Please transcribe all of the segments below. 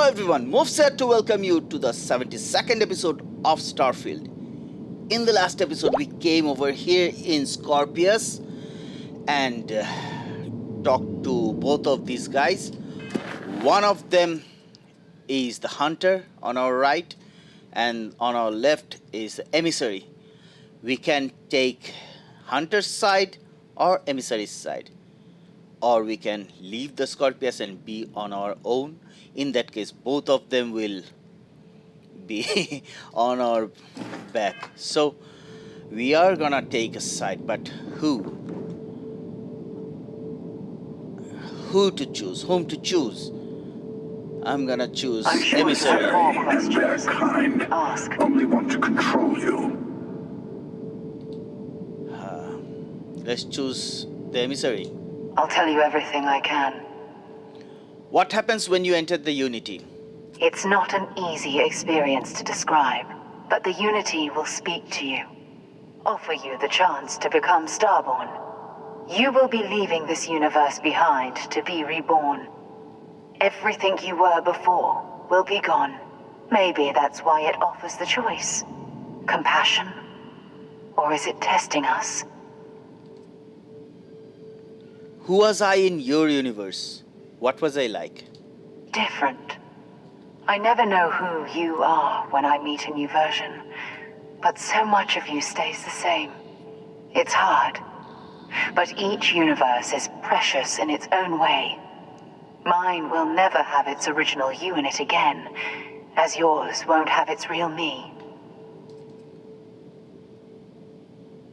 everyone, MUFS here to welcome you to the 72nd episode of Starfield. In the last episode, we came over here in Scorpius and talked to both of these guys. One of them is the hunter on our right, and on our left is the emissary. We can take hunter's side or emissary's side, or we can leave the Scorpius and be on our own. In that case, both of them will be on our back. So we are gonna take a side, but who to choose, whom to choose? I'm gonna choose emissary. And their kind only want to control you. Let's choose the emissary. I'll tell you everything I can. What happens when you enter the Unity? It's not an easy experience to describe, but the Unity will speak to you, offer you the chance to become Starborn. You will be leaving this universe behind to be reborn. Everything you were before will be gone. Maybe that's why it offers the choice. Compassion? Or is it testing us? Who was I in your universe? What was I like? Different. I never know who you are when I meet a new version, but so much of you stays the same. It's hard. But each universe is precious in its own way. Mine will never have its original you in it again, as yours won't have its real me.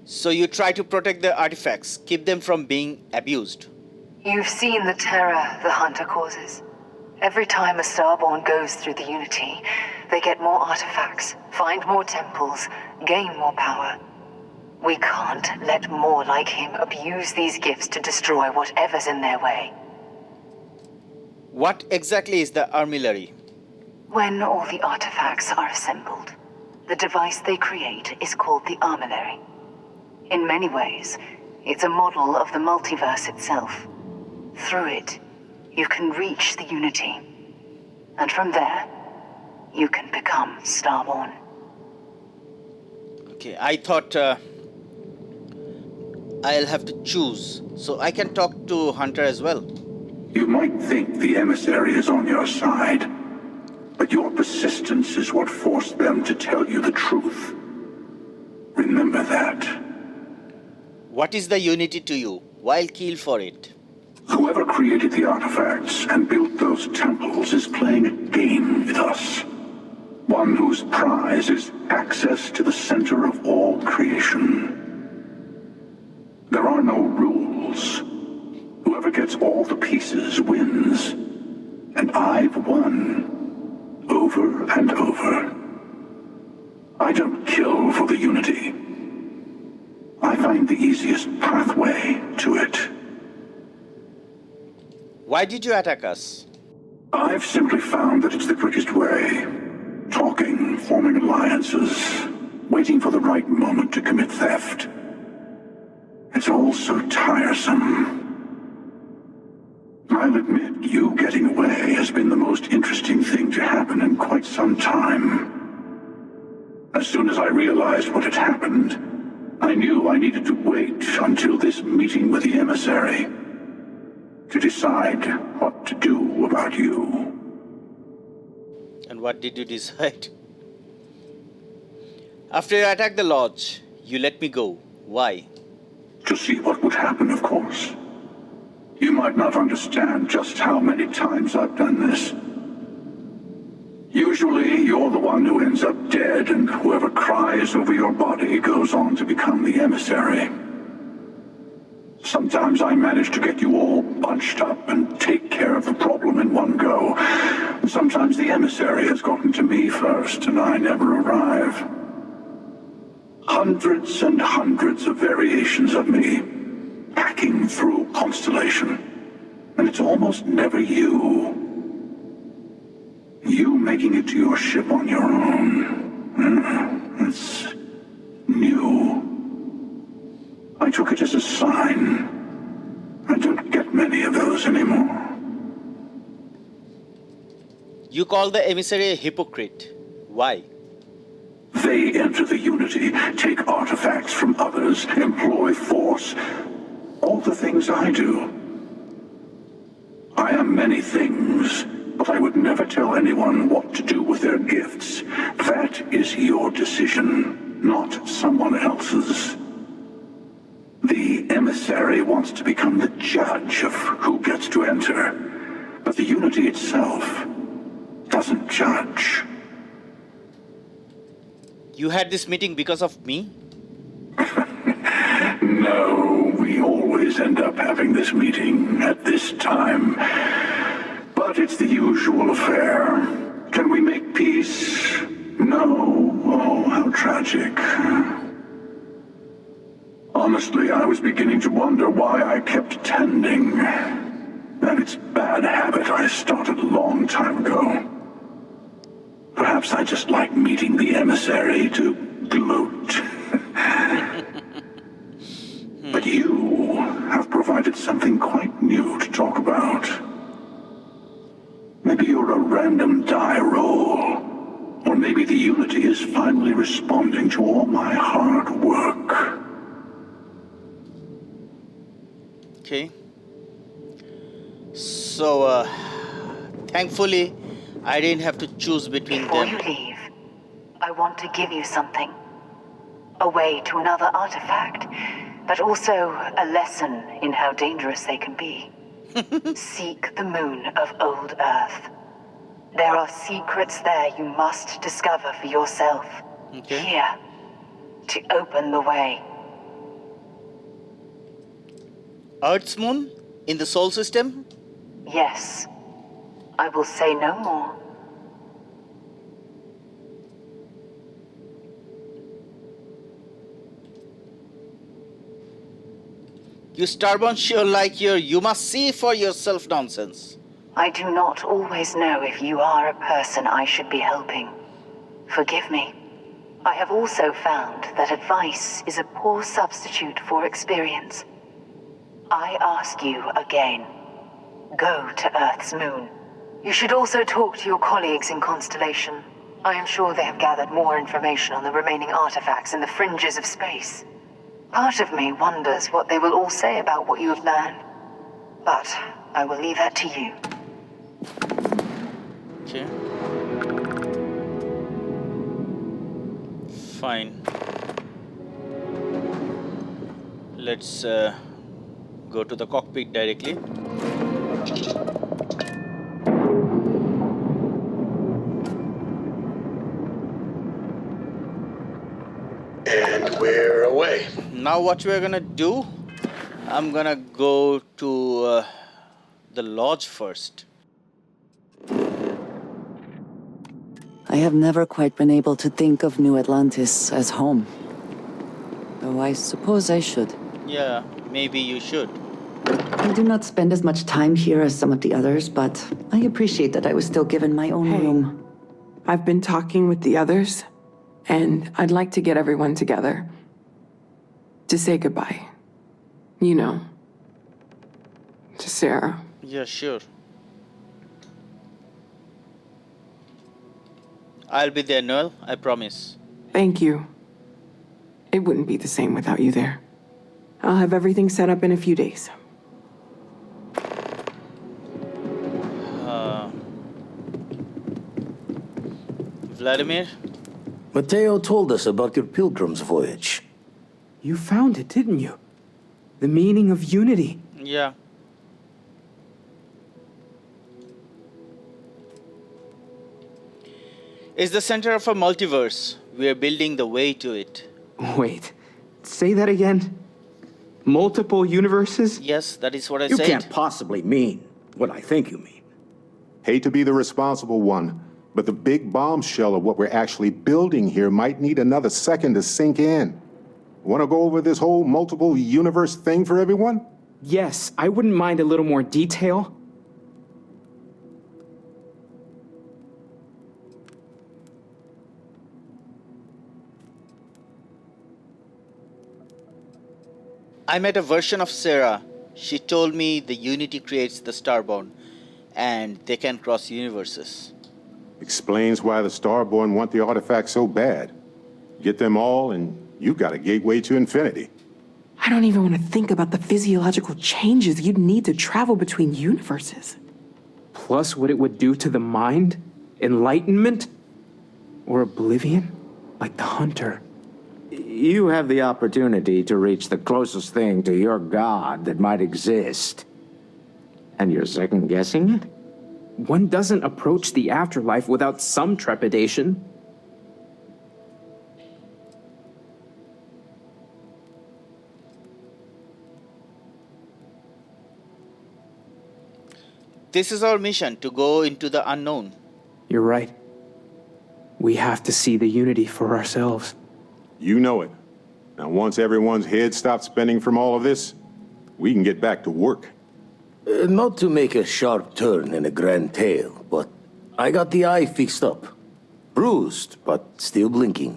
So you try to protect the artifacts, keep them from being abused. You've seen the terror the Hunter causes. Every time a Starborn goes through the Unity, they get more artifacts, find more temples, gain more power. We can't let more like him abuse these gifts to destroy whatever's in their way. What exactly is the armillary? When all the artifacts are assembled, the device they create is called the armillary. In many ways, it's a model of the multiverse itself. Through it, you can reach the Unity. And from there, you can become Starborn. Okay, I thought I'll have to choose, so I can talk to Hunter as well. You might think the emissary is on your side, but your persistence is what forced them to tell you the truth. Remember that. What is the Unity to you? Why kill for it? Whoever created the artifacts and built those temples is playing a game with us. One whose prize is access to the center of all creation. There are no rules. Whoever gets all the pieces wins. And I've won. Over and over. I don't kill for the Unity. I find the easiest pathway to it. Why did you attack us? I've simply found that it's the quickest way. Talking, forming alliances, waiting for the right moment to commit theft. It's all so tiresome. I'll admit, you getting away has been the most interesting thing to happen in quite some time. As soon as I realized what had happened, I knew I needed to wait until this meeting with the emissary to decide what to do about you. And what did you decide? After you attacked the lodge, you let me go. Why? To see what would happen, of course. You might not understand just how many times I've done this. Usually, you're the one who ends up dead, and whoever cries over your body goes on to become the emissary. Sometimes I manage to get you all bunched up and take care of the problem in one go. Sometimes the emissary has gotten to me first, and I never arrive. Hundreds and hundreds of variations of me, hacking through Constellation. And it's almost never you. You making it to your ship on your own. It's new. I took it as a sign. I don't get many of those anymore. You call the emissary a hypocrite. Why? They enter the Unity, take artifacts from others, employ force. All the things I do. I am many things, but I would never tell anyone what to do with their gifts. That is your decision, not someone else's. The emissary wants to become the judge of who gets to enter, but the Unity itself doesn't judge. You had this meeting because of me? No, we always end up having this meeting at this time. But it's the usual affair. Can we make peace? No. Oh, how tragic. Honestly, I was beginning to wonder why I kept tending. And it's a bad habit I started a long time ago. Perhaps I just like meeting the emissary to gloat. But you have provided something quite new to talk about. Maybe you're a random die roll. Or maybe the Unity is finally responding to all my hard work. Okay. So, thankfully, I didn't have to choose between Before them. you leave, I want to give you something. A way to another artifact, but also a lesson in how dangerous they can be. Seek the moon of old Earth. There are secrets there you must discover for yourself. Okay. Here, to open the way. Earth's moon? In the Sol system? Yes, I will say no more. You Starborn sure like your "you must see for yourself" nonsense. I do not always know if you are a person I should be helping. Forgive me. I have also found that advice is a poor substitute for experience. I ask you again. Go to Earth's moon. You should also talk to your colleagues in Constellation. I am sure they have gathered more information on the remaining artifacts in the fringes of space. Part of me wonders what they will all say about what you have learned. But I will leave that to you. Okay. Fine. Let's go to the cockpit directly. And we're away. Now what we're gonna do, I'm gonna go to the lodge first. I have never quite been able to think of New Atlantis as home. Though I suppose I should. Yeah, maybe you should. I do not spend as much time here as some of the others, but I appreciate that I was still given my own Hey. room. I've been talking with the others, and I'd like to get everyone together. To say goodbye. You know. To Sarah. Yeah, sure. I'll be there, Noel. I promise. Thank you. It wouldn't be the same without you there. I'll have everything set up in a few days. Vladimir? Mateo told us about your pilgrim's voyage. You found it, didn't you? The meaning of unity. Yeah. It's the center of a multiverse. We're building the way to it. Wait, say that again? Multiple universes? Yes, that is what I You said. can't possibly mean what I think you mean. Hate to be the responsible one, but the big bombshell of what we're actually building here might need another second to sink in. Want to go over this whole multiple universe thing for everyone? Yes, I wouldn't mind a little more detail. I met a version of Sarah. She told me the Unity creates the Starborn, and they can cross universes. Explains why the Starborn want the artifacts so bad. Get them all, and you've got a gateway to infinity. I don't even want to think about the physiological changes you'd need to travel between universes. Plus what it would do to the mind? Enlightenment? Or oblivion? Like the Hunter. You have the opportunity to reach the closest thing to your god that might exist. And you're second-guessing it? One doesn't approach the afterlife without some trepidation. This is our mission, to go into the unknown. You're right. We have to see the Unity for ourselves. You know it. Now, once everyone's head stops spinning from all of this, we can get back to work. Not to make a sharp turn in a grand tale, but I got the eye fixed up. Bruised, but still blinking.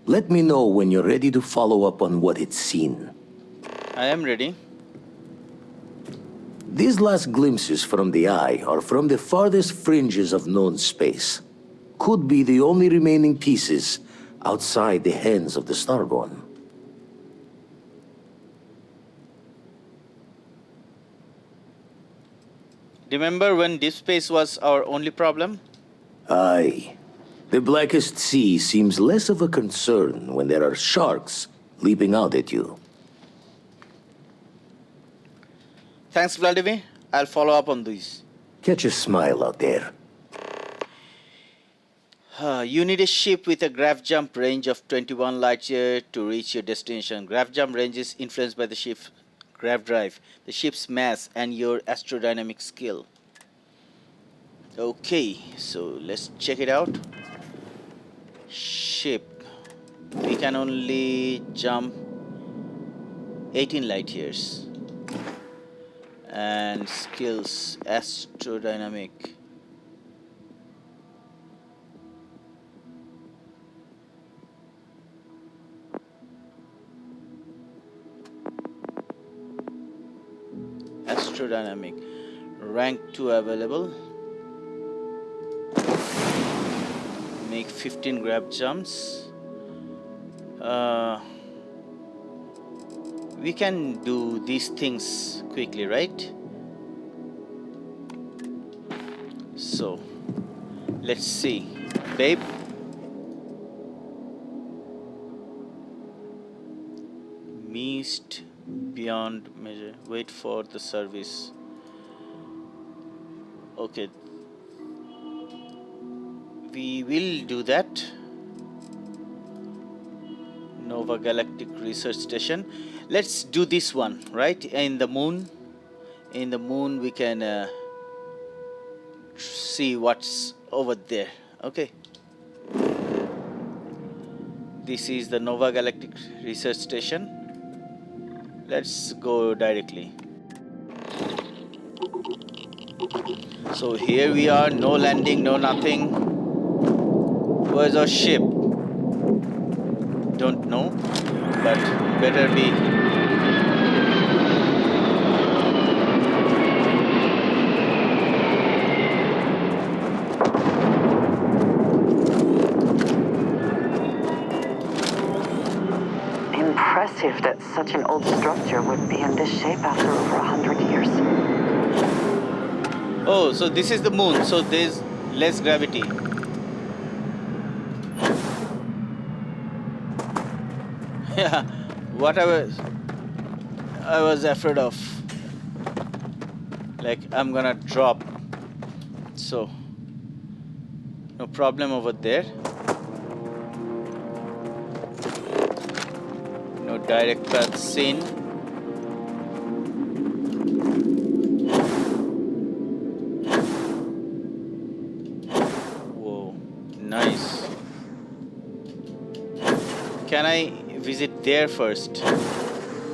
Let me know when you're ready to follow up on what it's seen. I am ready. These last glimpses from the eye are from the farthest fringes of known space. Could be the only remaining pieces outside the hands of the Starborn. Remember when deep space was our only problem? Aye. The blackest sea seems less of a concern when there are sharks leaping out at you. Thanks, Vladimir. I'll follow up on these. Catch a smile out there. You need a ship with a grav jump range of 21 light years to reach your destination. Grav jump range is influenced by the ship's grav drive, the ship's mass, and your astrodynamic skill. Okay, so let's check it out. Ship. We can only jump 18 light years. And skills, astrodynamic. Astrodynamic. Rank 2 available. Make 15 grab jumps. We can do these things quickly, right? So, let's see. Babe. Missed beyond measure. Wait for the service. Okay. We will do that. Nova Galactic Research Station. Let's do this one, right? In the moon. In the moon we can see what's over there. Okay. This is the Nova Galactic Research Station. Let's go directly. So here we are, no landing, no nothing. Where's our ship? Don't know, but better be. Impressive that such an old structure would be in this shape after over 100 years. Oh, so this is the moon, so there's less gravity. Yeah, what I was afraid of. Like, I'm gonna drop. So, no problem over there. No direct path seen. Whoa, nice. Can I visit there first?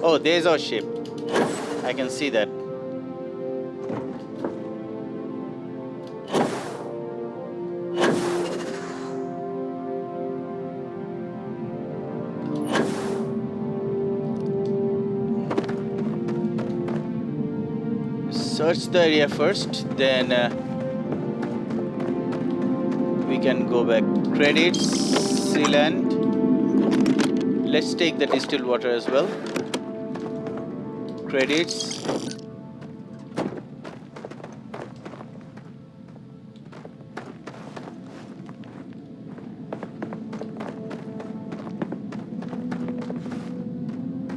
Oh, there's our ship. I can see that. Search the area first, then We can go back. Credits, sealant. Let's take the distilled water as well. Credits.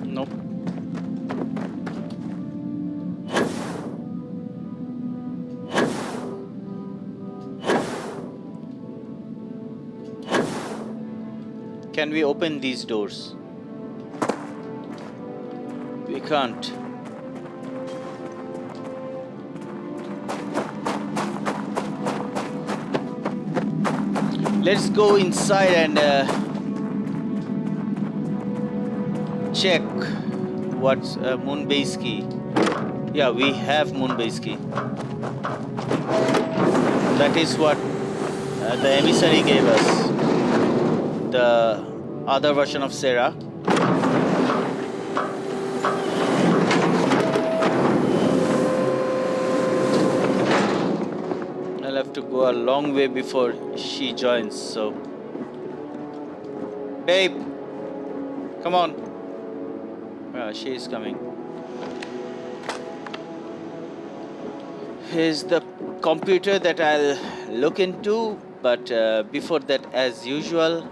Nope. Can we open these doors? We can't. Let's go inside and check what's moonbase key. Yeah, we have moonbase key. That is what the emissary gave us. The other version of Sarah. I'll have to go a long way before she joins, so. Babe, come on. She is coming. Here's the computer that I'll look into, but before that, as usual,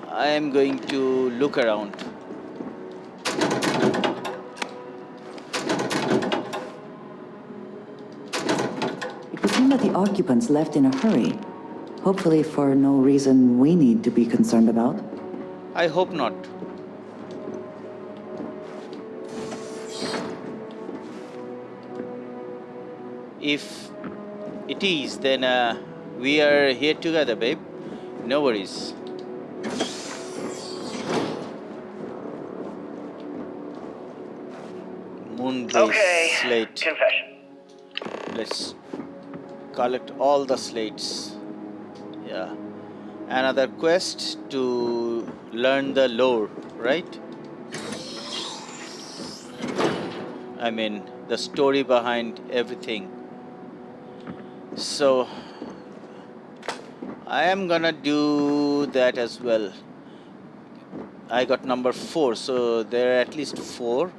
I am going to look around. It would seem that the occupants left in a hurry. Hopefully for no reason we need to be concerned about. I hope not. If it is, then we are here together, babe. No worries. Moon-based slate. Confession. Let's collect all the slates. Yeah. Another quest to learn the lore, right? I mean, the story behind everything. So, I am gonna do that as well. I got number 4, so there are at least 4.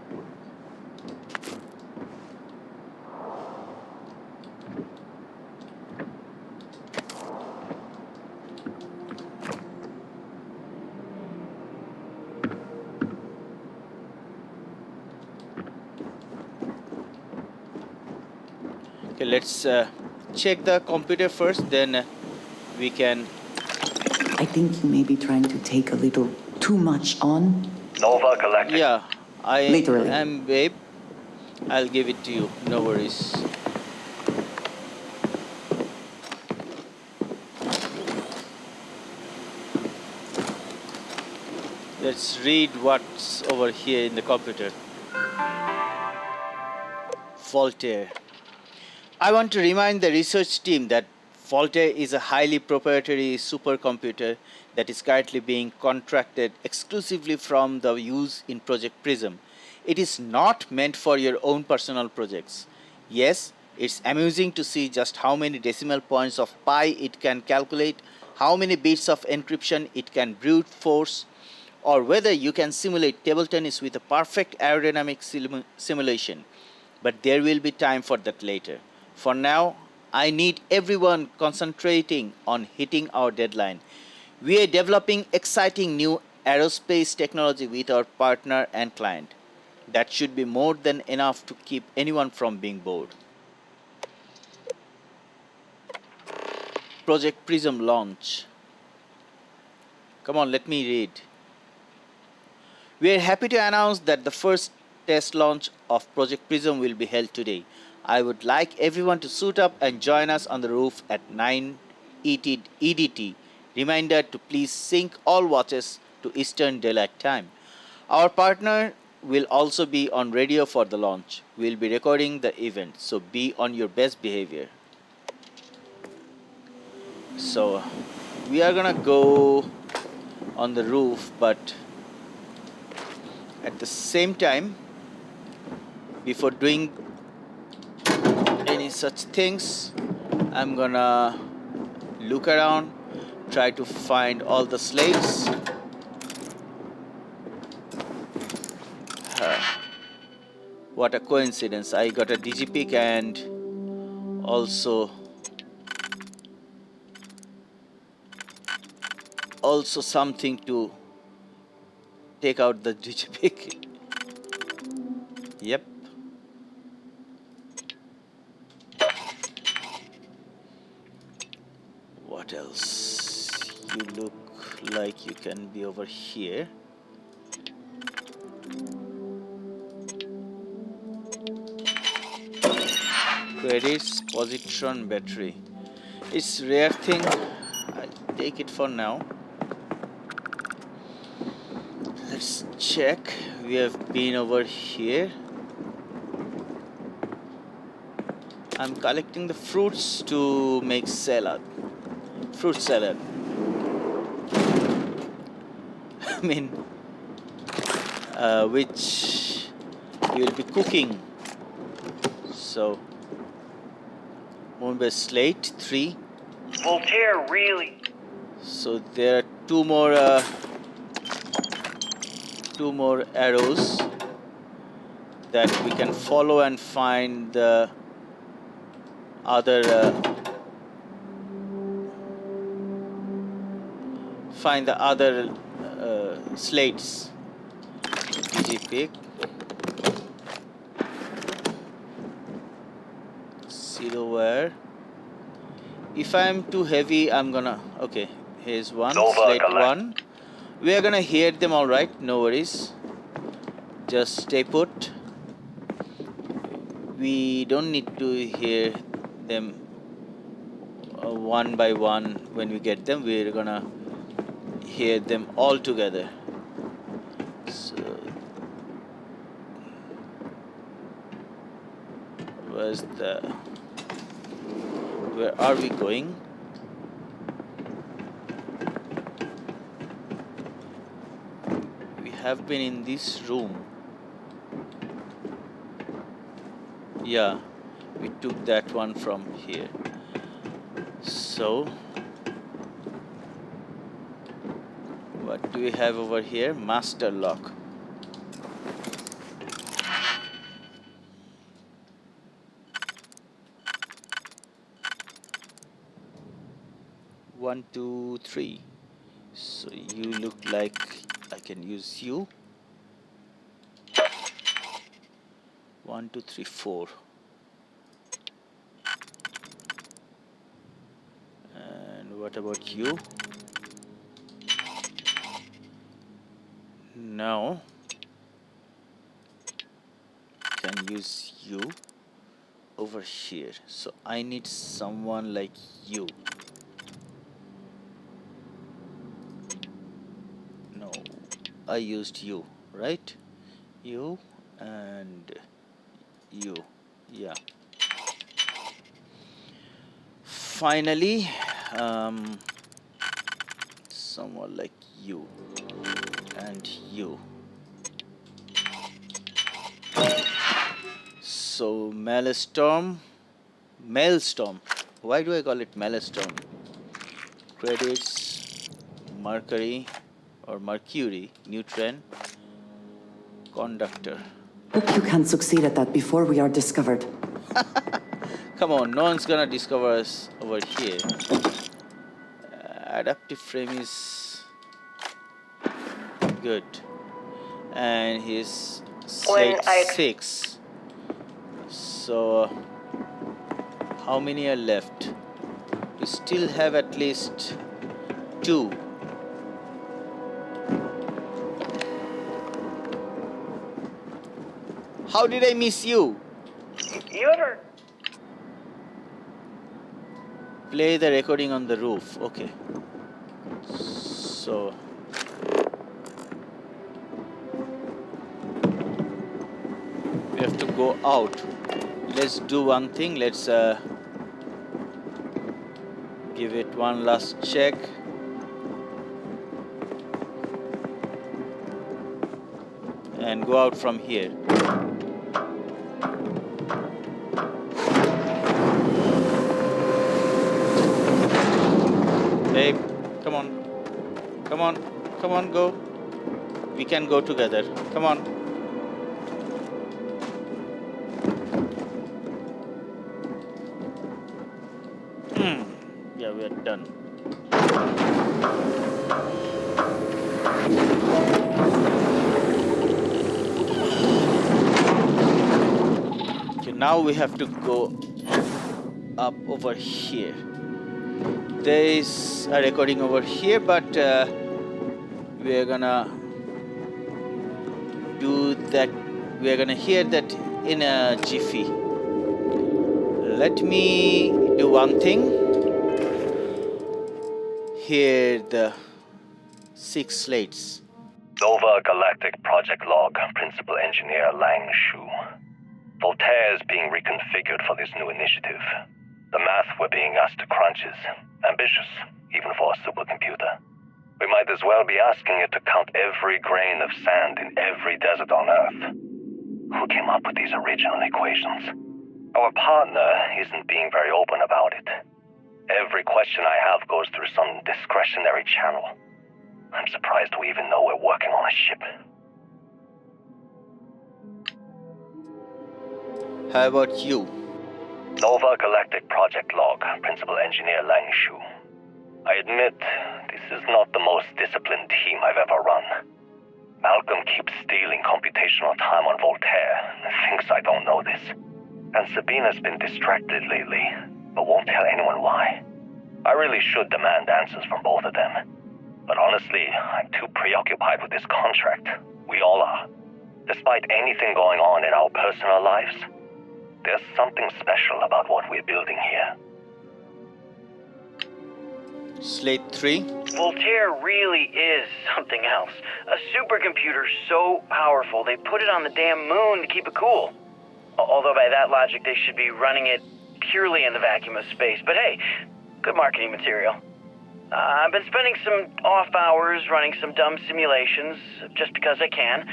Okay, let's check the computer first, then we can. I think you may be trying to take a little too much on. Nova Galactic. Yeah, I Literally. am, babe. I'll give it to you, no worries. Let's read what's over here in the computer. Voltaire. I want to remind the research team that Voltaire is a highly proprietary supercomputer that is currently being contracted exclusively from the use in Project Prism. It is not meant for your own personal projects. Yes, it's amusing to see just how many decimal points of pi it can calculate, how many bits of encryption it can brute force, or whether you can simulate table tennis with a perfect aerodynamic simulation. But there will be time for that later. For now, I need everyone concentrating on hitting our deadline. We are developing exciting new aerospace technology with our partner and client. That should be more than enough to keep anyone from being bored. Project Prism launch. Come on, let me read. We are happy to announce that the first test launch of Project Prism will be held today. I would like everyone to suit up and join us on the roof at 9 EDT. Reminder to please sync all watches to Eastern Daylight Time. Our partner will also be on radio for the launch. We'll be recording the event, so be on your best behavior. So, we are gonna go on the roof, but at the same time, before doing any such things, I'm gonna look around, try to find all the slates. What a coincidence. I got a digipick and also something to take out the digipick. Yep. What else? You look like you can be over here. Credits, positron, battery. It's rare thing. I'll take it for now. Let's check. We have been over here. I'm collecting the fruits to make salad. Fruit salad. I mean, which we will be cooking. So, Moonbase slate 3. Voltaire, really? So there are two more arrows that we can follow and find the other slates. Digipick. Silverware. If I'm too heavy, I'm gonna... Okay, here's one, slate 1. We are gonna hear them all right, no worries. Just stay put. We don't need to hear them one by one when we get them. We're gonna hear them all together. So, where are we going? We have been in this room. Yeah, we took that one from here. So, what do we have over here? Master lock. One, two, three. So you look like I can use you. 1, 2, 3, 4. And what about you? No. Can use you over here. So I need someone like you. No, I used you, right? You and you. Yeah. Finally, someone like you and you. So Maelstrom. Why do I call it Maelstrom? Credits, Mercury, neutron, conductor. Hope you can succeed at that before we are discovered. Come on, no one's gonna discover us over here. Adaptive frame is good. And he's slate 6. So, how many are left? We still have at least 2. How did I miss you? You ever... Play the recording on the roof. Okay. So... we have to go out. Let's do one thing. Let's give it one last check. And go out from here. Babe, come on. Come on. Come on, go. We can go together. Come on. Yeah, we are done. Okay, now we have to go up over here. There is a recording over here, but we are gonna do that. We are gonna hear that in a jiffy. Let me do one thing. Hear the 6 slates. Nova Galactic Project Log, Principal Engineer Lang Shu. Voltaire is being reconfigured for this new initiative. The math we're being asked to crunch is ambitious, even for a supercomputer. We might as well be asking it to count every grain of sand in every desert on Earth. Who came up with these original equations? Our partner isn't being very open about it. Every question I have goes through some discretionary channel. I'm surprised we even know we're working on a ship. How about you? Nova Galactic Project Log, Principal Engineer Lang Shu. I admit, this is not the most disciplined team I've ever run. Malcolm keeps stealing computational time on Voltaire and thinks I don't know this. And Sabina's been distracted lately, but won't tell anyone why. I really should demand answers from both of them. But honestly, I'm too preoccupied with this contract. We all are. Despite anything going on in our personal lives, there's something special about what we're building here. Slate 3. Voltaire really is something else. A supercomputer so powerful they put it on the damn moon to keep it cool. Although by that logic they should be running it purely in the vacuum of space. But hey, good marketing material. I've been spending some off hours running some dumb simulations just because I can.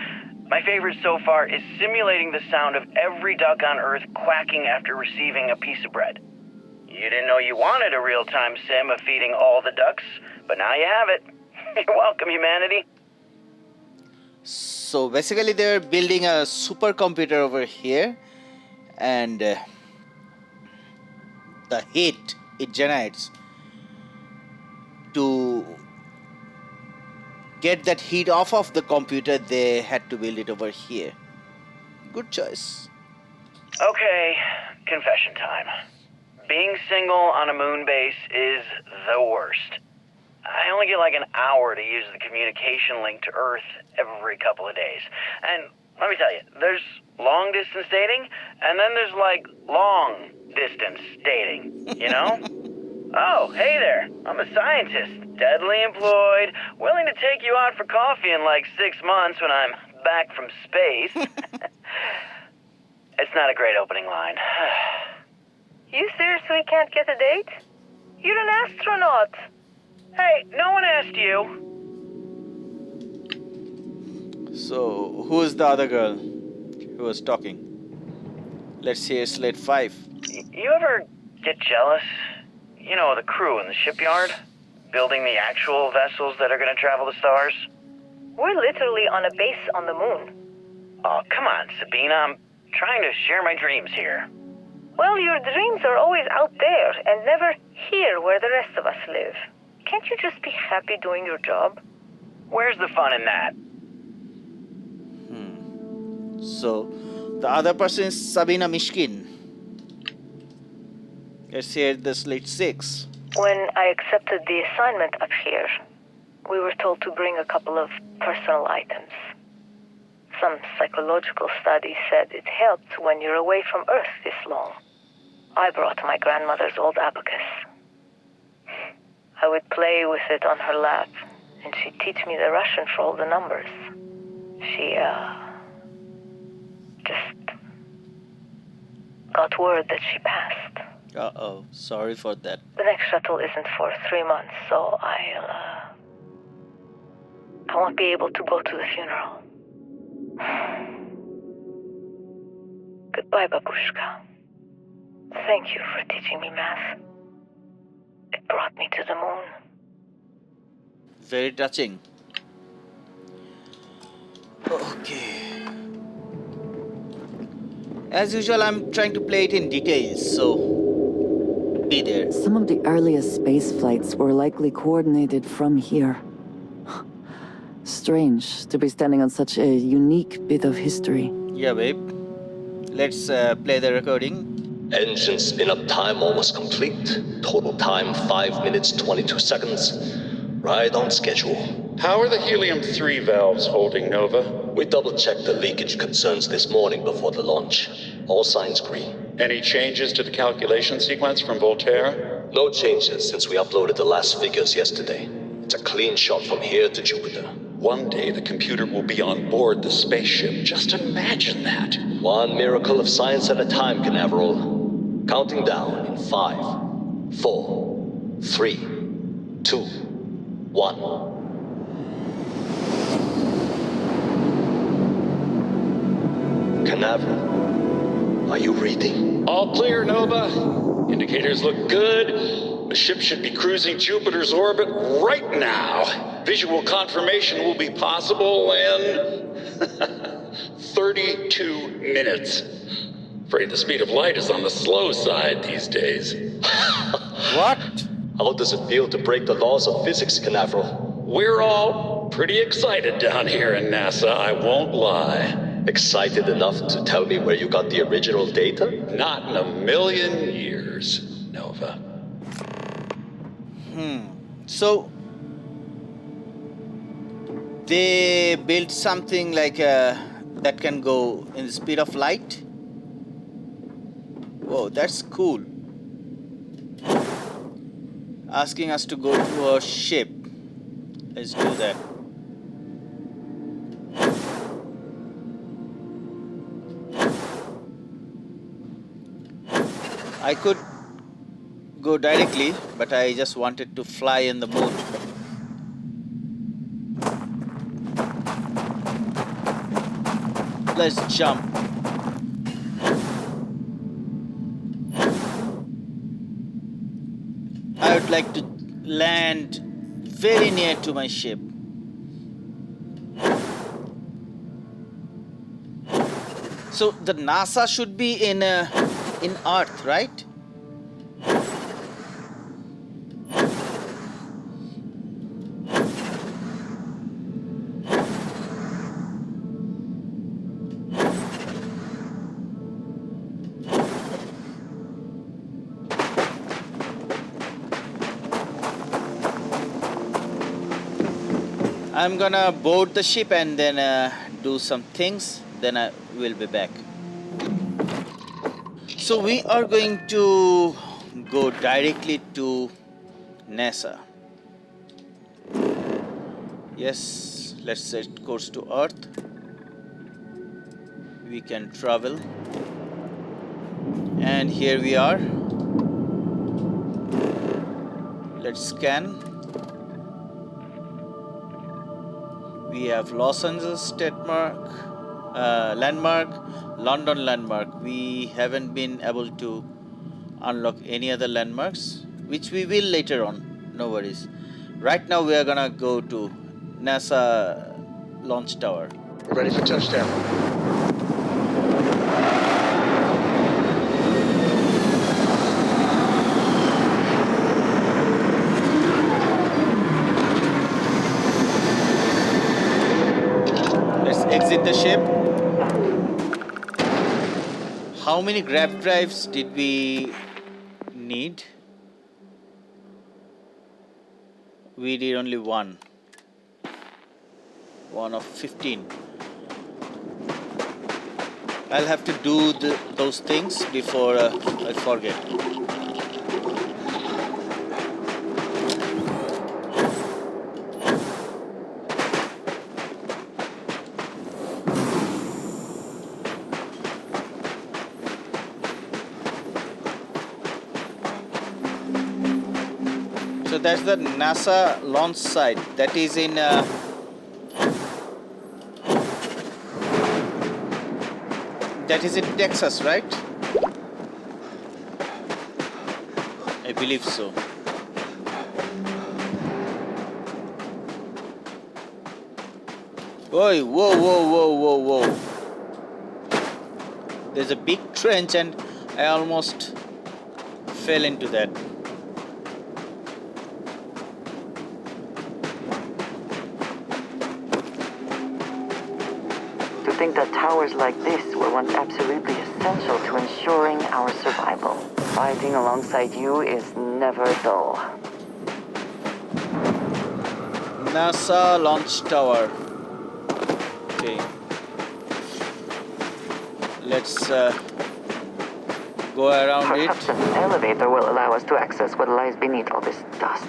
My favorite so far is simulating the sound of every duck on Earth quacking after receiving a piece of bread. You didn't know you wanted a real-time sim of feeding all the ducks, but now you have it. You're welcome, humanity. So basically they're building a supercomputer over here, and the heat it generates to get that heat off of the computer, they had to build it over here. Good choice. Okay, confession time. Being single on a moon base is the worst. I only get like an hour to use the communication link to Earth every couple of days. And let me tell you, there's long distance dating, and then there's like long distance dating, you know? Oh, hey there, I'm a scientist, deadly employed, willing to take you out for coffee in like 6 months when I'm back from space. It's not a great opening line. You seriously can't get a date? You're an astronaut. Hey, no one asked you. So who's the other girl who was talking? Let's hear slate 5. You ever get jealous? You know, the crew in the shipyard? Building the actual vessels that are going to travel the stars? We're literally on a base on the moon. Oh, come on, Sabina. I'm trying to share my dreams here. Well, your dreams are always out there and never here where the rest of us live. Can't you just be happy doing your job? Where's the fun in that? So the other person is Sabina Mishkin. Let's hear the slate 6. When I accepted the assignment up here, we were told to bring a couple of personal items. Some psychological studies said it helped when you're away from Earth this long. I brought my grandmother's old abacus. I would play with it on her lap, and she'd teach me the Russian for all the numbers. She, just got word that she passed. Uh-oh, sorry for that. The next shuttle isn't for 3 months, so I won't be able to go to the funeral. Goodbye, Babushka. Thank you for teaching me math. It brought me to the moon. very touching. Okay. As usual, I'm trying to play it in details, so be there. Some of the earliest space flights were likely coordinated from here. Strange to be standing on such a unique bit of history. Yeah, babe. Let's play the recording. Engine spin-up time almost complete. Total time 5 minutes 22 seconds. Right on schedule. How are the helium-3 valves holding, Nova? We double-checked the leakage concerns this morning before the launch. All signs green. Any changes to the calculation sequence from Voltaire? No changes since we uploaded the last figures yesterday. It's a clean shot from here to Jupiter. One day the computer will be on board the spaceship. Just imagine that. One miracle of science at a time, Canaveral. Counting down in 5, 4, 3, 2, 1. Canaveral, are you reading? All clear, Nova. Indicators look good. The ship should be cruising Jupiter's orbit right now. Visual confirmation will be possible in 32 minutes. Afraid the speed of light is on the slow side these days. What? How does it feel to break the laws of physics, Canaveral? We're all pretty excited down here in NASA, I won't lie. Excited enough to tell me where you got the original data? Not in a million years, Nova. So they built something like that can go in the speed of light. Whoa, that's cool. Asking us to go to a ship. Let's do that. I could go directly, but I just wanted to fly in the moon. Let's jump. I would like to land very near to my ship. So the NASA should be in Earth, right? I'm gonna board the ship and then do some things, then I will be back. So we are going to go directly to NASA. Yes, let's set course to Earth. We can travel. And here we are. Let's scan. We have Los Angeles landmark, London landmark. We haven't been able to unlock any other landmarks, which we will later on. No worries. Right now we are gonna go to NASA launch tower. We're ready for touchdown. Exit the ship. How many grab drives did we need? We did only one. One of 15. I'll have to do those things before I forget. So that's the NASA launch site. That is in Texas, right? I believe so. Oi, whoa, whoa, whoa, whoa, whoa. There's a big trench and I almost fell into that. To think that towers like this were once absolutely essential to ensuring our survival. Fighting alongside you is never dull. NASA launch tower. Okay. Let's go around Perhaps it. an elevator will allow us to access what lies beneath all this dust.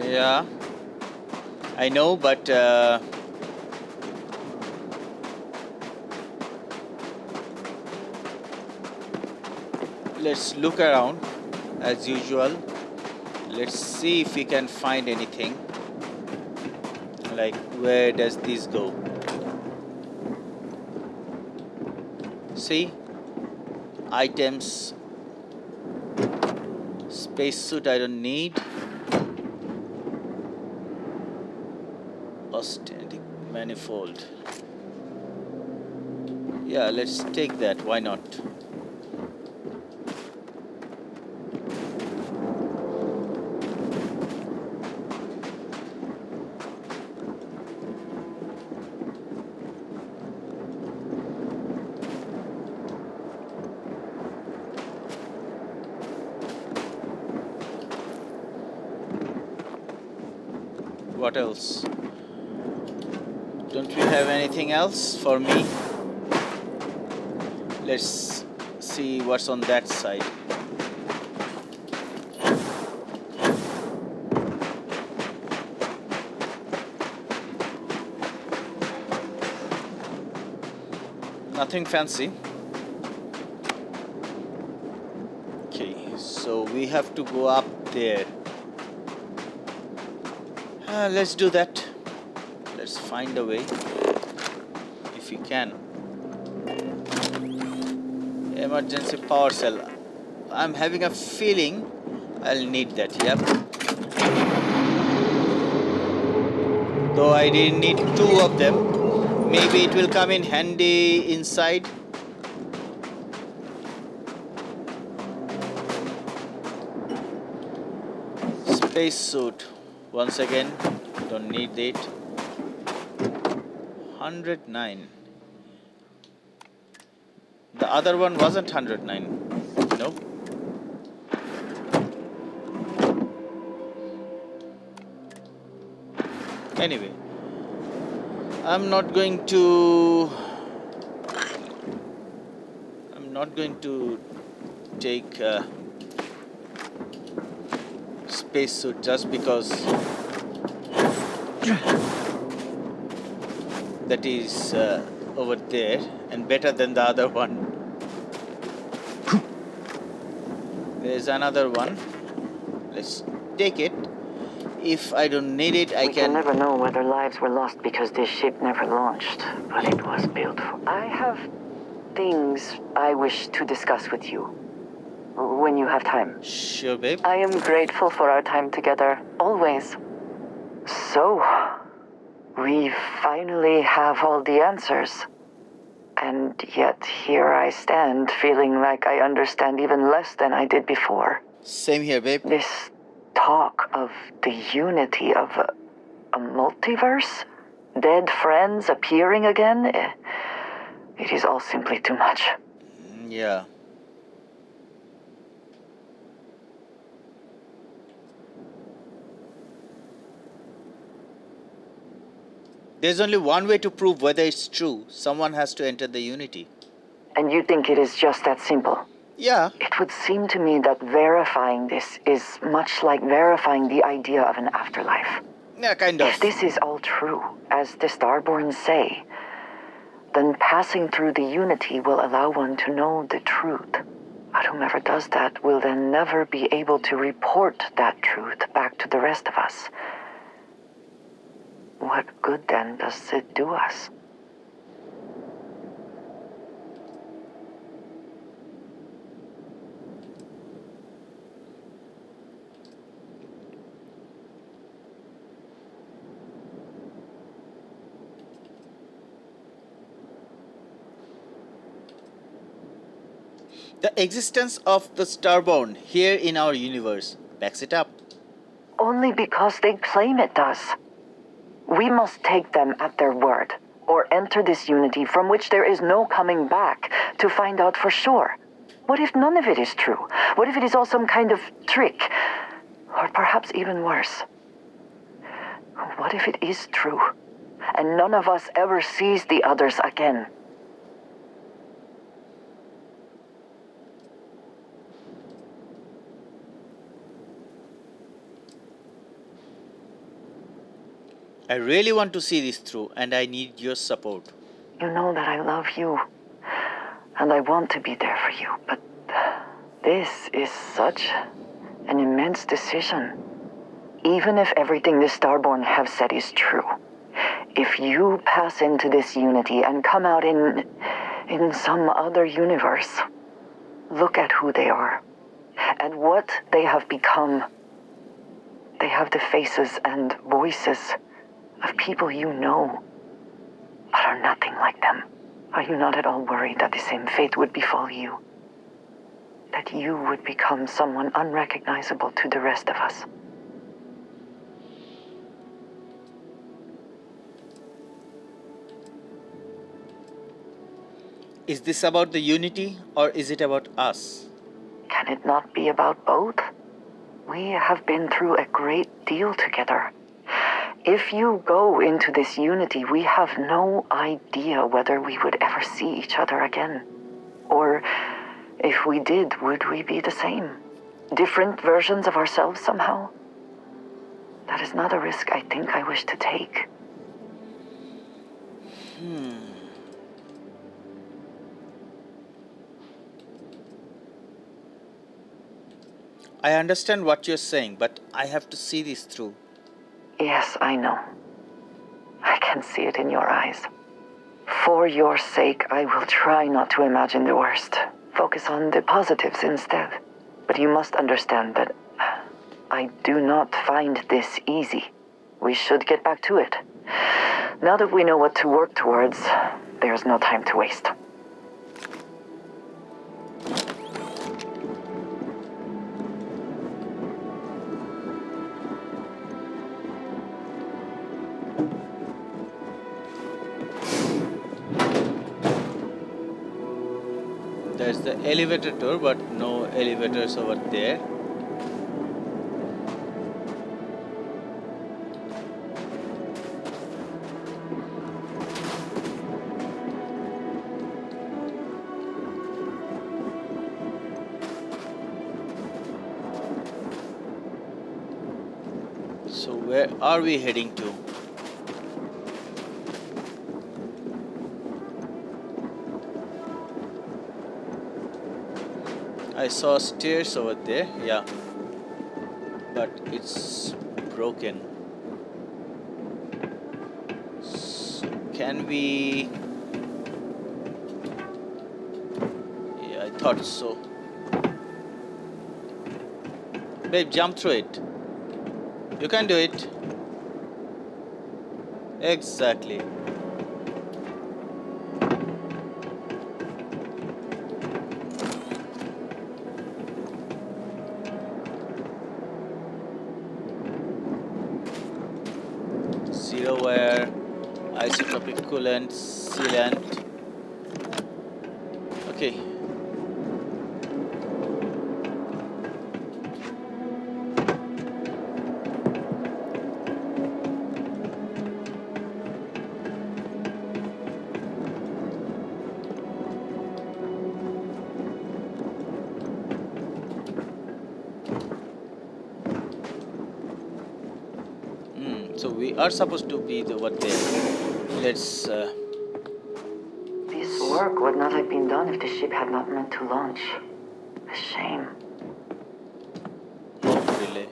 Yeah. I know, but let's look around as usual. Let's see if we can find anything. Like, where does this go? See? Items. Spacesuit I don't need. Authentic manifold. Yeah, let's take that. Why not? What else? Don't we have anything else for me? Let's see what's on that side. Nothing fancy. Okay, so we have to go up there. Let's do that. Let's find a way, if we can. Emergency power cell. I'm having a feeling I'll need that. Yep. Though I didn't need two of them. Maybe it will come in handy inside. Spacesuit. Once again, don't need it. 109. The other one wasn't 109. Nope. Anyway, I'm not going to take spacesuit just because that is over there and better than the other one. There's another one. Let's take it. If I don't need it, I We can never know whether lives were lost because this ship never launched, but it was built for... I have things I wish to discuss with you. When you have time. Sure, babe. I am grateful for our time together, always. So, we finally have all the answers. And yet here I stand, feeling like I understand even less than I did before. Same here, babe. This talk of the unity of a multiverse? Dead friends appearing again? It is all simply too much. Yeah. There's only one way to prove whether it's true. Someone has to enter the Unity. And you think it is just that simple? Yeah. It would seem to me that verifying this is much like verifying the idea of an afterlife. Yeah, kind of. If this is all true, as the Starborn say, then passing through the Unity will allow one to know the truth. But whomever does that will then never be able to report that truth back to the rest of us. What good then does it do us? The existence of the Starborn here in our universe backs it up. Only because they claim it does. We must take them at their word, or enter this unity from which there is no coming back to find out for sure. What if none of it is true? What if it is all some kind of trick? Or perhaps even worse. What if it is true, and none of us ever sees the others again? I really want to see this through, and I need your support. You know that I love you, and I want to be there for you, but this is such an immense decision. Even if everything the Starborn have said is true, if you pass into this unity and come out in some other universe, look at who they are, and what they have become. They have the faces and voices of people you know, but are nothing like them. Are you not at all worried that the same fate would befall you? That you would become someone unrecognizable to the rest of us? Is this about the unity, or is it about us? Can it not be about both? We have been through a great deal together. If you go into this unity, we have no idea whether we would ever see each other again. Or, if we did, would we be the same? Different versions of ourselves somehow? That is not a risk I think I wish to take. I understand what you're saying, but I have to see this through. Yes, I know. I can see it in your eyes. For your sake, I will try not to imagine the worst. Focus on the positives instead. But you must understand that I do not find this easy. We should get back to it. Now that we know what to work towards, there's no time to waste. There's the elevator door, but no elevators over there. So where are we heading to? I saw stairs over there, yeah, but it's broken. So can we? Yeah, I thought so. Babe, jump through it. You can do it. Exactly. Zero wear, isotopic coolant, sealant. Okay. So we are supposed to be over there. Let's. This work would not have been done if the ship had not meant to launch. A shame. Relay.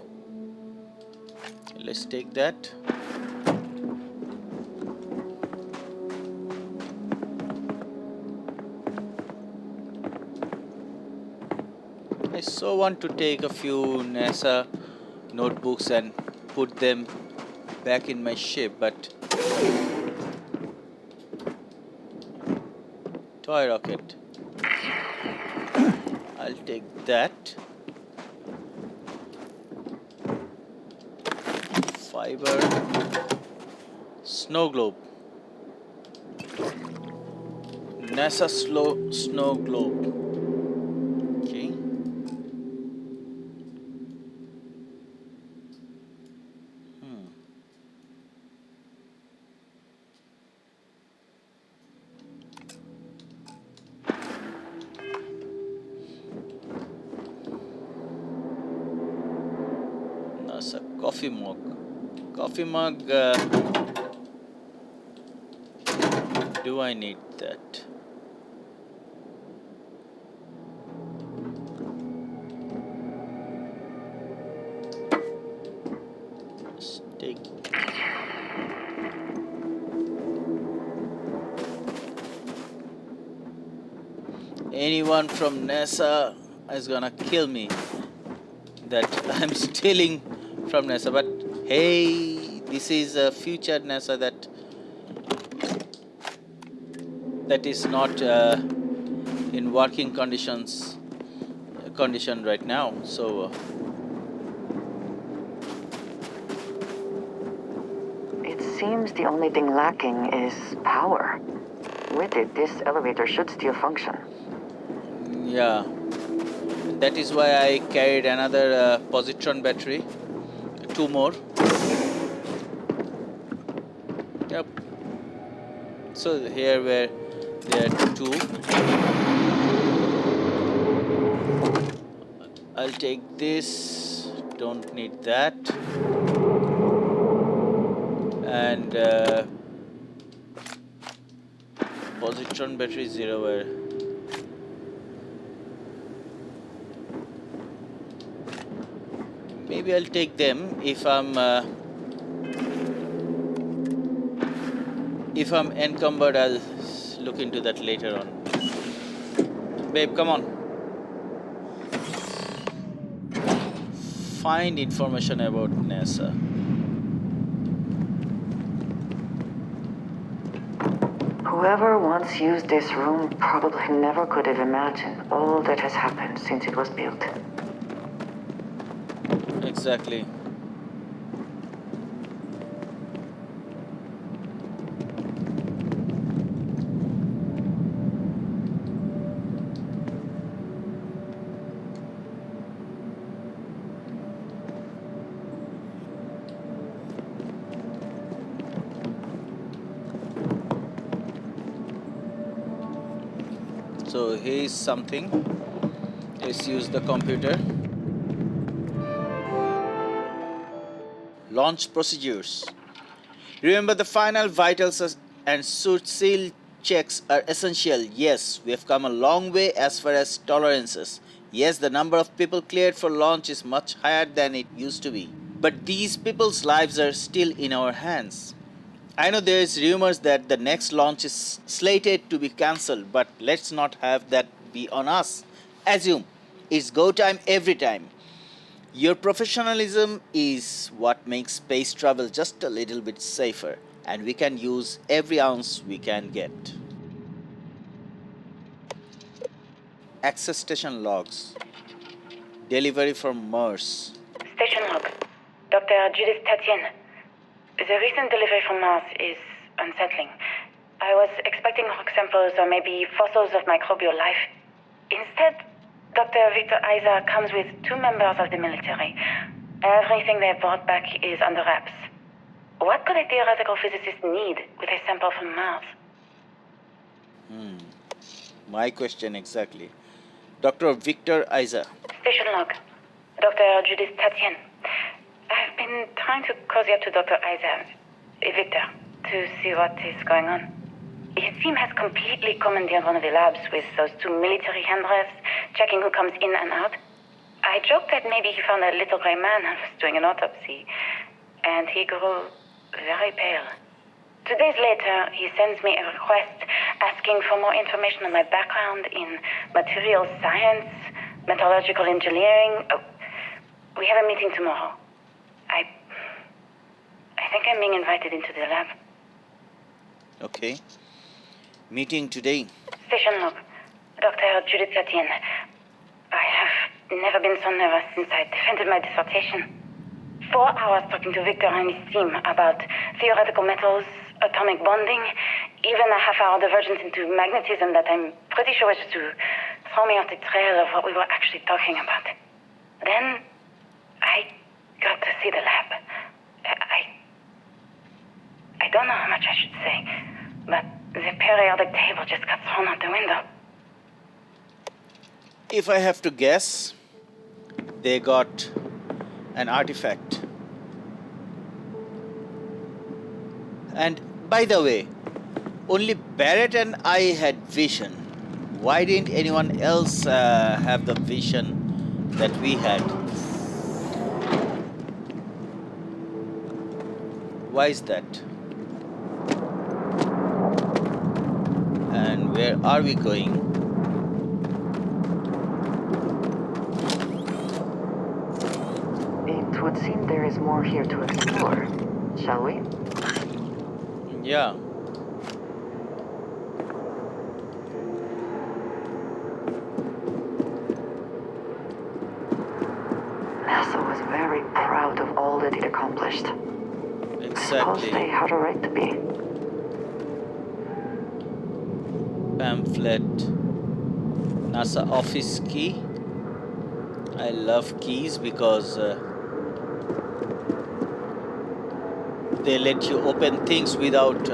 Let's take that. I so want to take a few NASA notebooks and put them back in my ship, but toy rocket. I'll take that. Fiber. Snow globe. NASA snow globe. Okay. NASA coffee mug. Coffee mug. Do I need that? Steak. Anyone from NASA is gonna kill me that I'm stealing from NASA, but hey, this is a future NASA that is not in working condition right now. So It seems the only thing lacking is power. With it, this elevator should still function. yeah, that is why I carried another positron battery, 2 more. Yep. So here where there are 2. I'll take this. Don't need that. And positron battery 0 where. Maybe I'll take them if I'm encumbered. I'll look into that later on. Babe, come on. Find information about NASA. Whoever once used this room probably never could have imagined all that has happened since it was built. Exactly. So here's something. Let's use the computer. Launch procedures. Remember, the final vitals and suit seal checks are essential. Yes, we have come a long way as far as tolerances. Yes, the number of people cleared for launch is much higher than it used to be. But these people's lives are still in our hands. I know there is rumors that the next launch is slated to be cancelled, but let's not have that be on us. Assume it's go time every time. Your professionalism is what makes space travel just a little bit safer, and we can use every ounce we can get. Access station logs. Delivery from Mars. Station log. Dr. Judith Tatien. The recent delivery from Mars is unsettling. I was expecting rock samples or maybe fossils of microbial life. Instead, Dr. Victor Isa comes with 2 members of the military. Everything they brought back is under wraps. What could a theoretical physicist need with a sample from Mars? My question exactly. Dr. Victor Isa. Station log. Dr. Judith Tatien. I've been trying to cozy up to Dr. Isa, Victor, to see what is going on. His team has completely commandeered one of the labs with those 2 military handlers, checking who comes in and out. I joked that maybe he found a little gray man and was doing an autopsy, and he grew very pale. 2 days later, he sends me a request asking for more information on my background in materials science, metallurgical engineering. Oh, we have a meeting tomorrow. I think I'm being invited into the lab. Okay. Meeting today. Station log. Dr. Judith Tatien. I have never been so nervous since I defended my dissertation. 4 hours talking to Victor and his team about theoretical metals, atomic bonding, even a half-hour divergence into magnetism that I'm pretty sure was just to throw me off the trail of what we were actually talking about. Then I got to see the lab. I don't know how much I should say, but the periodic table just got thrown out the window. If I have to guess, they got an artifact. And by the way, only Barrett and I had vision. Why didn't anyone else have the vision that we had? Why is that? And where are we going? It would seem there is more here to explore. Shall we? Yeah. NASA was very proud of all that it accomplished. Suppose Exactly. they had a right to be. Pamphlet. NASA office key. I love keys because they let you open things without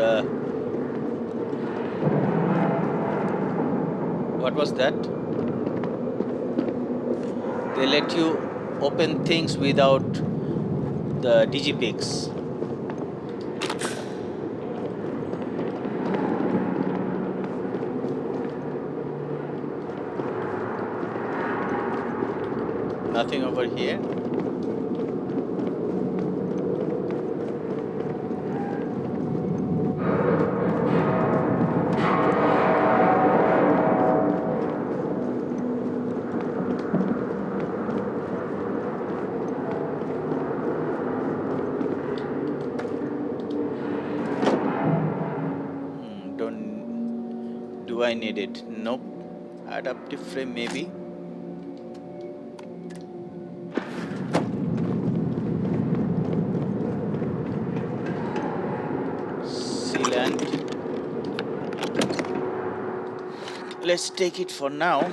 what was that? They let you open things without the digipicks. Nothing over here. Do I need it? Nope. Adaptive frame maybe. Sealant. Let's take it for now.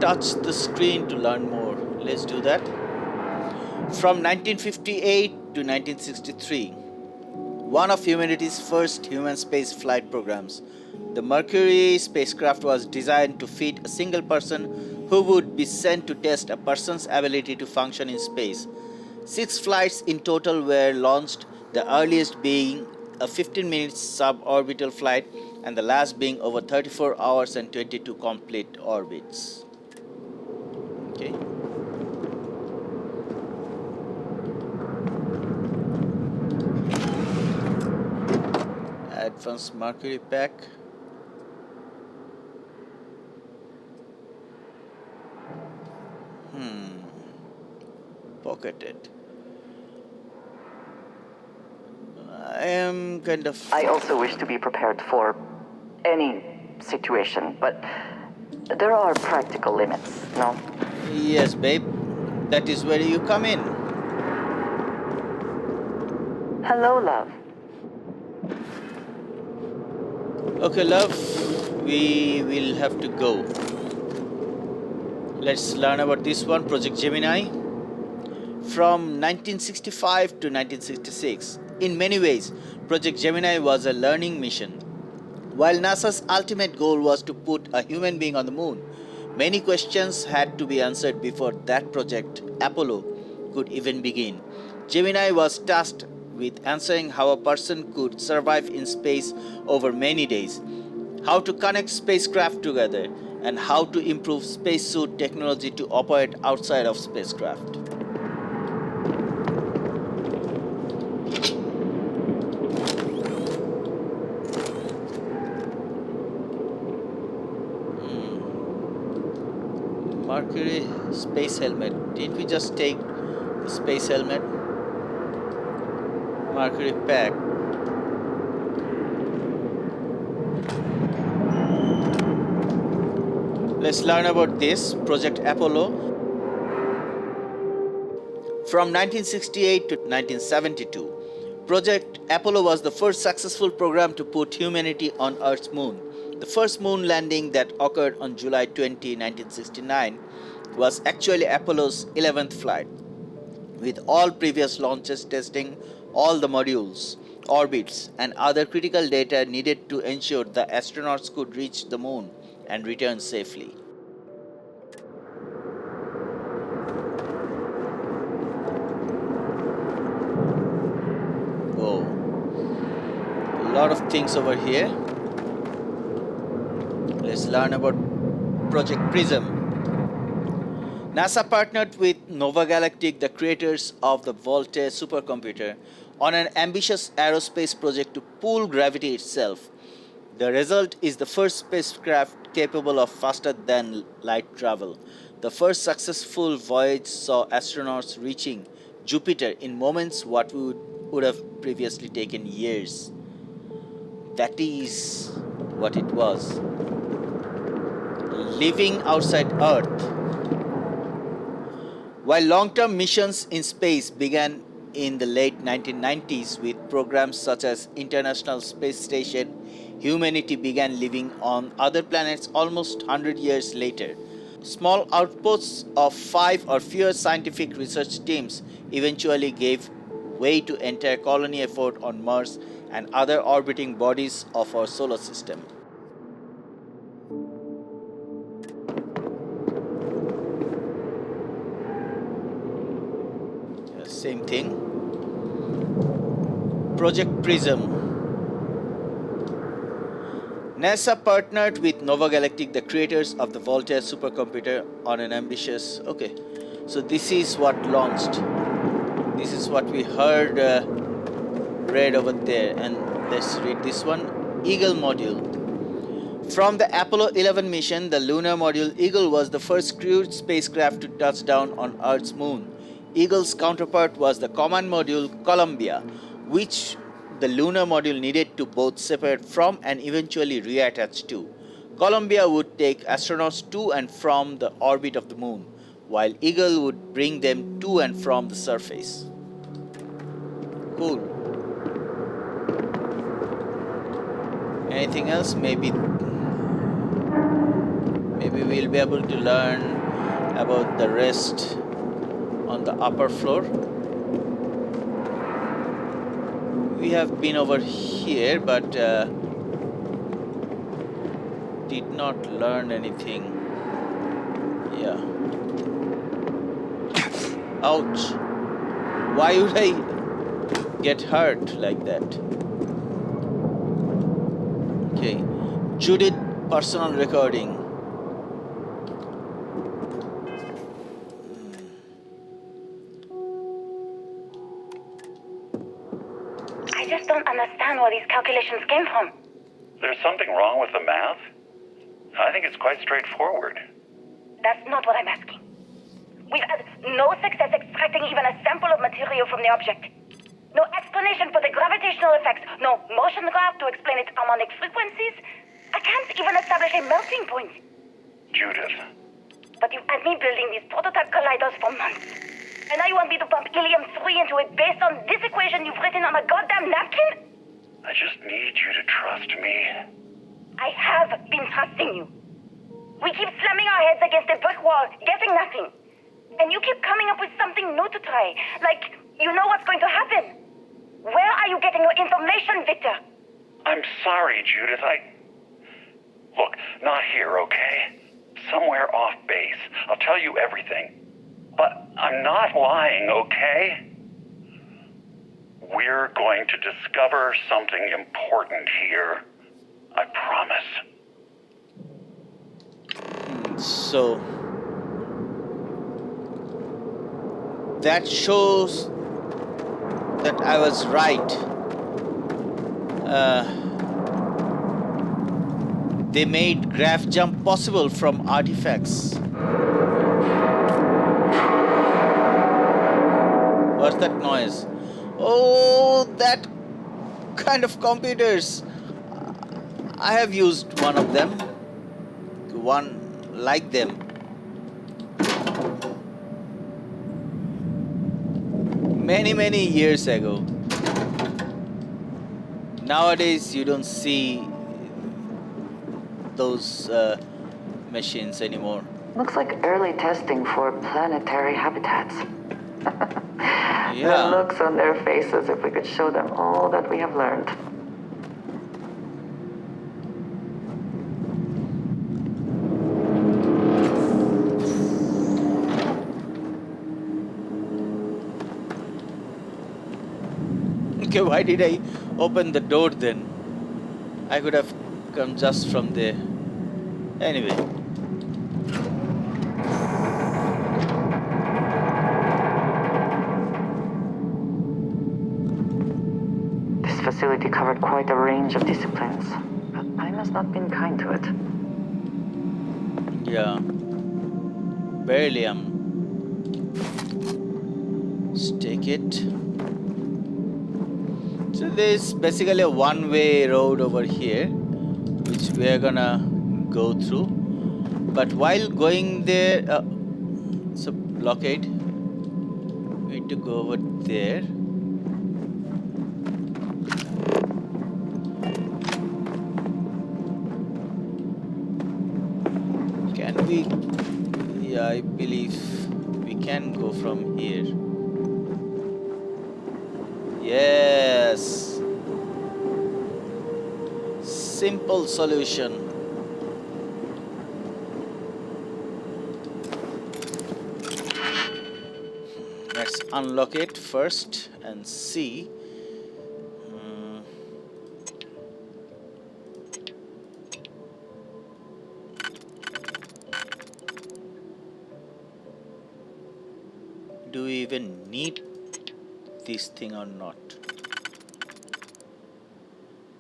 Touch the screen to learn more. Let's do that. From 1958 to 1963, one of humanity's first human space flight programs, the Mercury spacecraft was designed to fit a single person who would be sent to test a person's ability to function in space. 6 flights in total were launched, the earliest being a 15-minute suborbital flight and the last being over 34 hours and 22 complete orbits. Okay. Advanced Mercury pack. Pocketed. I am kind of... I also wish to be prepared for any situation, but there are practical limits, no? Yes, babe. That is where you come in. Hello, love. Okay, love. We will have to go. Let's learn about this one, Project Gemini. From 1965 to 1966, in many ways, Project Gemini was a learning mission. While NASA's ultimate goal was to put a human being on the moon, many questions had to be answered before that project, Apollo, could even begin. Gemini was tasked with answering how a person could survive in space over many days, how to connect spacecraft together, and how to improve spacesuit technology to operate outside of spacecraft. Mercury space helmet. Did we just take the space helmet? Mercury pack. Let's learn about this Project Apollo. From 1968 to 1972, Project Apollo was the first successful program to put humanity on Earth's moon. The first moon landing that occurred on July 20, 1969 was actually Apollo's 11th flight. With all previous launches testing all the modules, orbits, and other critical data needed to ensure the astronauts could reach the moon and return safely. Whoa. A lot of things over here. Let's learn about Project Prism. NASA partnered with Nova Galactic, the creators of the Voltaire supercomputer, on an ambitious aerospace project to pull gravity itself. The result is the first spacecraft capable of faster than light travel. The first successful voyage saw astronauts reaching Jupiter in moments what would have previously taken years. That is what it was. Living outside Earth. While long-term missions in space began in the late 1990s with programs such as International Space Station, humanity began living on other planets almost 100 years later. Small outposts of 5 or fewer scientific research teams eventually gave way to entire colony effort on Mars and other orbiting bodies of our solar system. Same thing. Project Prism. NASA partnered with Nova Galactic, the creators of the Voltaire supercomputer, on an ambitious... Okay, so this is what launched. This is what we heard read over there. And let's read this one. Eagle module. From the Apollo 11 mission, the lunar module Eagle was the first crewed spacecraft to touch down on Earth's moon. Eagle's counterpart was the command module Columbia, which the lunar module needed to both separate from and eventually reattach to. Columbia would take astronauts to and from the orbit of the moon, while Eagle would bring them to and from the surface. Cool. Anything else? Maybe we'll be able to learn about the rest on the upper floor. We have been over here, but did not learn anything. Yeah. Ouch. Why would I get hurt like that? Okay. Judith personal recording. I just don't understand where these calculations came from. There's something wrong with the math? I think it's quite straightforward. That's not what I'm asking. We've had no success extracting even a sample of material from the object. No explanation for the gravitational effects. No motion graph to explain its harmonic frequencies. I can't even establish a melting point. Judith. But you've had me building these prototype colliders for months. And now you want me to pump helium-3 into it based on this equation you've written on a goddamn napkin? I just need you to trust me. I have been trusting you. We keep slamming our heads against a brick wall, getting nothing. And you keep coming up with something new to try. Like, you know what's going to happen. Where are you getting your information, Victor? I'm sorry, Judith. Look, not here, okay? Somewhere off base. I'll tell you everything. But I'm not lying, okay? We're going to discover something important here. I promise. So that shows that I was right. They made graph jump possible from artifacts. that noise? Oh, that kind of computers. I have used one of them. One like them. Many years ago. Nowadays, you don't see those machines anymore. Looks like early testing for planetary habitats. The Yeah. looks on their faces if we could show them all that we have learned. Okay, why did I open the door then? I could have come just from there. Anyway. This facility covered quite a range of disciplines, but I must not been kind to it. Yeah. Beryllium. Let's take it. So there's basically a one-way road over here, which we are gonna go through. But while going there, it's a blockade. We need to go over there. Can we? Yeah, I believe we can go from here. Yes. Simple solution. Let's unlock it first and see. Do we even need this thing or not?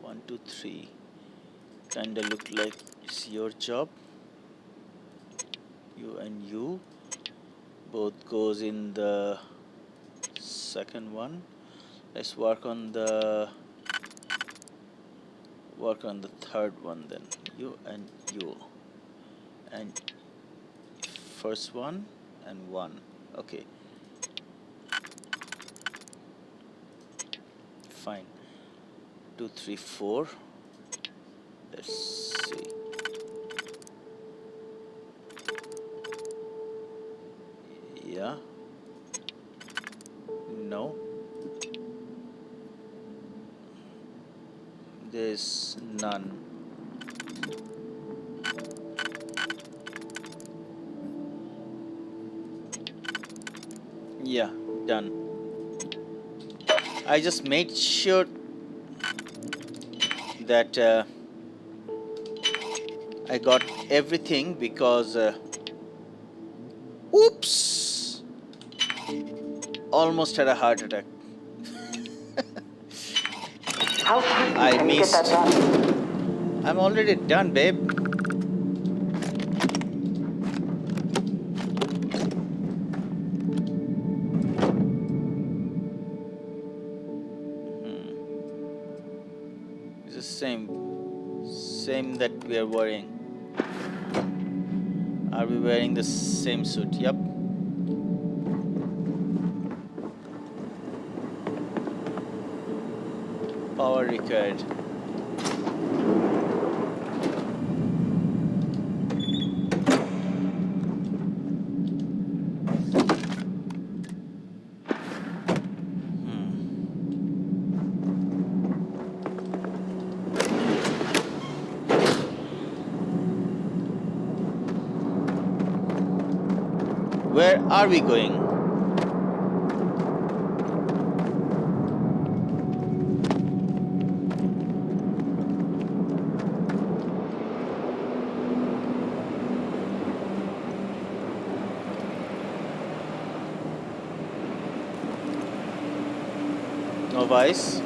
1, 2, 3. Kinda look like it's your job. You and you both goes in the second one. Let's work on the third one then. You and you. And first one and one. Okay. Fine. 2, 3, 4. Let's see. Yeah. No. There's none. Yeah, done. I just made sure that I got everything because oops, almost had a heart attack. How quickly I can you get that missed. done? I'm already done, babe. It's the same that we are wearing. Are we wearing the same suit? Yep. Power required. Where are we going? Novice.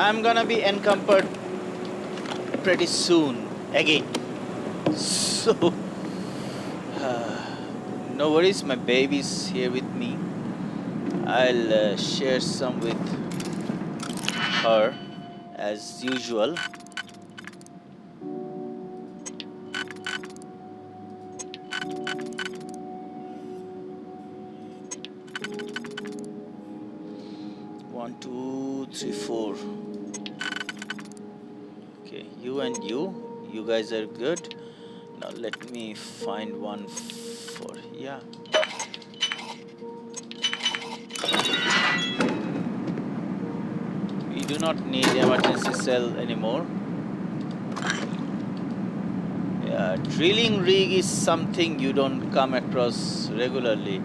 I'm gonna be encumbered pretty soon again. So, no worries, my baby's here with me. I'll share some with her as usual. One, two, three, four. Okay, you and you guys are good. Now let me find one for, yeah. We do not need emergency cell anymore. Yeah, drilling rig is something you don't come across regularly.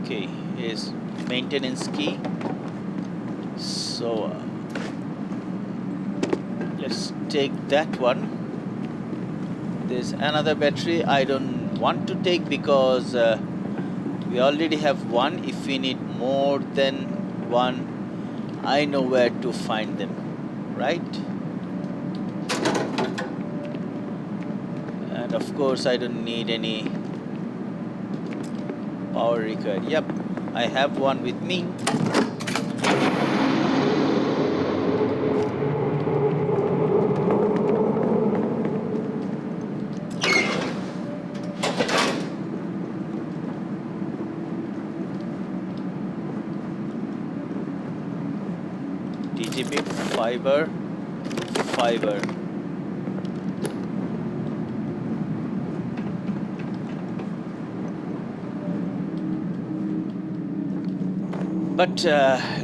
Okay, here's maintenance key. So let's take that one. There's another battery I don't want to take because we already have one. If we need more than one, I know where to find them, right? And of course I don't need any power required. Yep, I have one with me. DGB fiber. But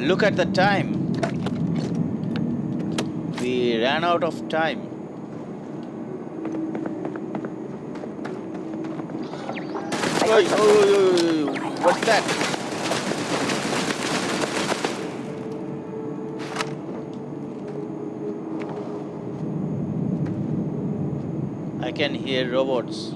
look at the time. We ran out of time. What's that? I can hear robots.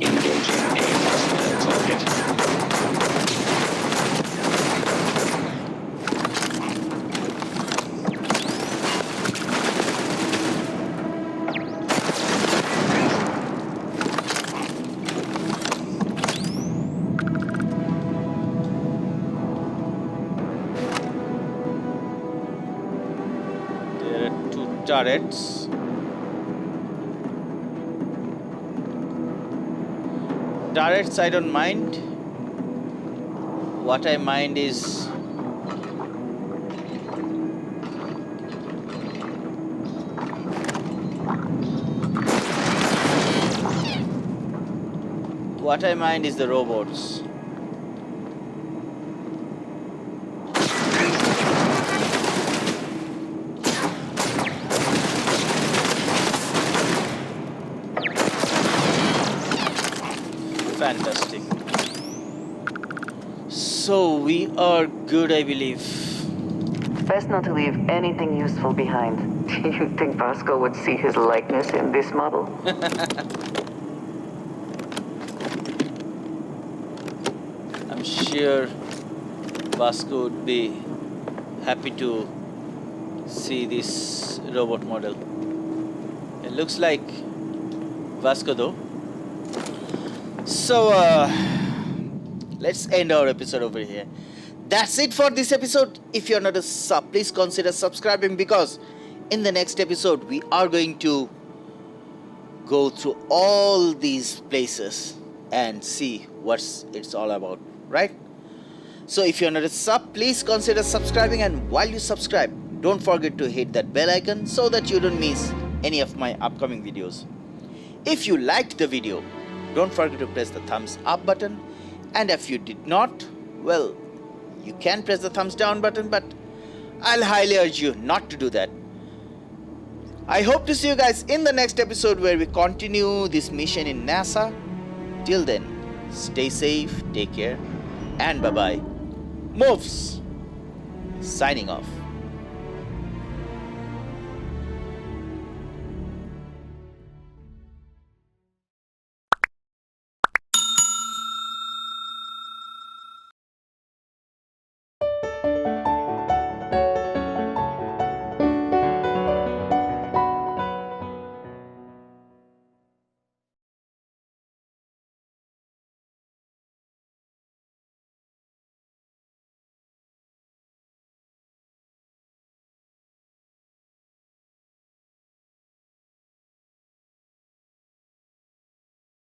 There are two turrets. Turrets I don't mind. What I mind is the robots. Fantastic. So we are good, I believe. Best not to leave anything useful behind. Do you think Vasco would see his likeness in this model? I'm sure Vasco would be happy to see this robot model. It looks like Vasco though. So let's end our episode over here. That's it for this episode. If you're not a sub, please consider subscribing, because in the next episode we are going to go through all these places and see what it's all about, right? So if you're not a sub, please consider subscribing, and while you subscribe, don't forget to hit that bell icon so that you don't miss any of my upcoming videos. If you liked the video, don't forget to press the thumbs up button, and if you did not, well, you can press the thumbs down button, but I'll highly urge you not to do that. I hope to see you guys in the next episode where we continue this mission in NASA. Till then, stay safe, take care, and bye-bye. MUFS signing off.